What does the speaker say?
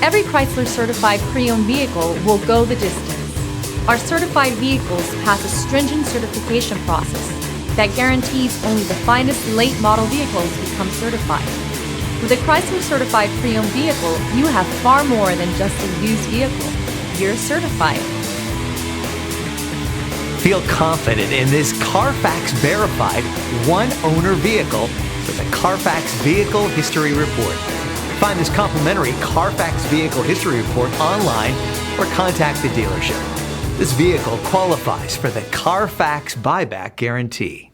Every Chrysler certified pre-owned vehicle will go the distance. Our certified vehicles pass a stringent certification process that guarantees only the finest late model vehicles become certified. With a Chrysler certified pre-owned vehicle, you have far more than just a used vehicle. You're certified. Feel confident in this CARFAX verified one-owner vehicle with a CARFAX Vehicle History Report. Find this complimentary CARFAX Vehicle History Report online or contact the dealership. This vehicle qualifies for the CARFAX buyback guarantee.